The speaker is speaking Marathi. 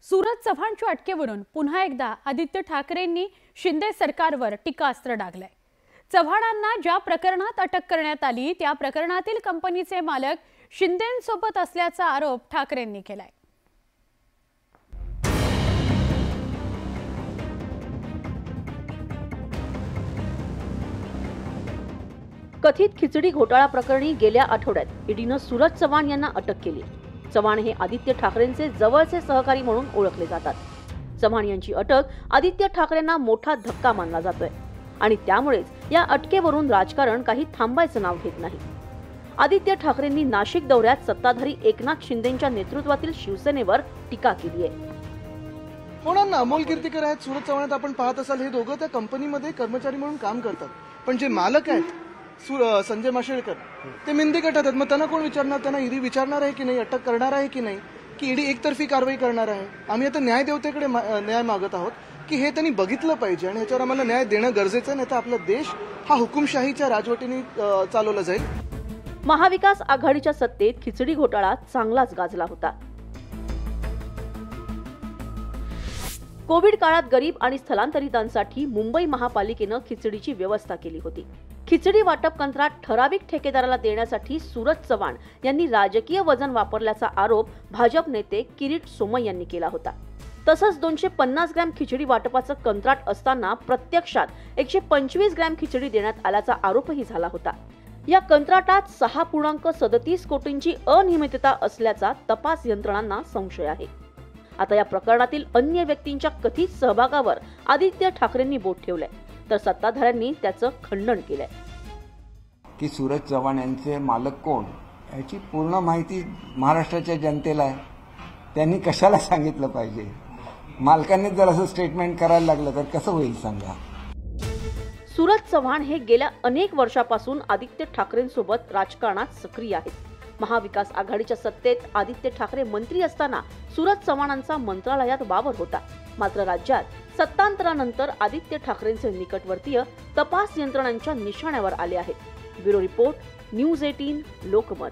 सूरज चव्हाणच्या अटकेवरून पुन्हा एकदा आदित्य ठाकरेंनी शिंदे सरकारवर टीकास्त्र डागलंय। चव्हाणांना ज्या प्रकरणात अटक करण्यात आली त्या प्रकरणातील कंपनीचे मालक शिंदेंसोबत असल्याचा आरोप ठाकरेंनी केलाय। कथित खिचडी घोटाळा प्रकरणी गेल्या आठवड्यात ईडीनं सूरज चव्हाण यांना अटक केली। चव्हाण हे आदित्य ठाकरेंचे जवळचे सहकारी म्हणून ओळखले जातात। चव्हाण यांची अटक आदित्य ठाकरेंना मोठा धक्का मानला जातोय आणि त्यामुळेच या अटकेवरून राजकारण काही थांबायचं नाव घेत नाही। आदित्य ठाकरेंनी नाशिक दौऱ्यात सत्ताधारी एकनाथ शिंदेंच्या नेतृत्वातील शिवसेनेवर टीका केली आहे। कोणाला अमोल कीर्तिकर आहेत, सूरज चव्हाण आपण पाहत असाल, हे दोघं त्या कंपनीमध्ये कर्मचारी म्हणून काम करतात, पण जे मालक आहेत संजय माशेलकर ते मिंदी गटात आहेत। मग त्यांना कोण विचारणार? त्यांना ईडी विचारणार आहे की नाही, अटक करणार आहे की नाही, की ईडी एकतर्फी कारवाई करणार आहे? आम्ही आता न्यायदेवतेकडे न्याय मागत आहोत की हे त्यांनी बघितलं पाहिजे आणि ह्याच्यावर आम्हाला न्याय देणं गरजेचं आहे, नाही तर आपला देश हा हुकुमशाहीच्या राजवटीने चालवला जाईल। महाविकास आघाडीच्या सत्तेत खिचडी घोटाळा चांगलाच गाजला होता। कोविड काळात गरीब आणि स्थलांतरितांसाठी मुंबई महापालिकेनं खिचडीची व्यवस्था केली होती। खिचडी वाटप कंत्राट ठराविक ठेकेदाराला देण्यासाठी सूरज चव्हाण यांनी राजकीय वजन वापरल्याचा आरोप भाजप नेते किरीट सोमय्या यांनी केला होता। तसंच 250 ग्रॅम खिचडी वाटपाचं कंत्राट असताना प्रत्यक्षात 125 ग्रॅम खिचडी देण्यात आल्याचा आरोपही झाला होता। या कंत्राटात 6.37 कोटींची अनियमितता असल्याचा तपास यंत्रणांना संशय आहे। आता या प्रकरणातील अन्य व्यक्तींच्या कथित सहभागावर आदित्य ठाकरेंनी बोट ठेवलंय, तर सत्ताधाऱ्यांनी त्याचं खंडन केलंय की सूरज चव्हाण यांचे मालक कोण याची पूर्ण माहिती महाराष्ट्राच्या जनतेला आहे। त्यांनी कशाला सांगितलं पाहिजे? मालकांनी जर असं स्टेटमेंट करायला लागलं तर कसं होईल सांगा? सूरज चव्हाण हे गेल्या अनेक वर्षापासून आदित्य ठाकरेंसोबत राजकारणात सक्रिय आहेत। महाविकास आघाडीच्या सत्तेत आदित्य ठाकरे मंत्री असताना सूरज चव्हाणांचा मंत्रालयात वावर होता। मात्र राज्यात सत्तांतरानंतर आदित्य ठाकरेंचे निकटवर्तीय तपास यंत्रणांच्या निशाण्यावर आले आहेत। Bureau report, news 18 Lokmat.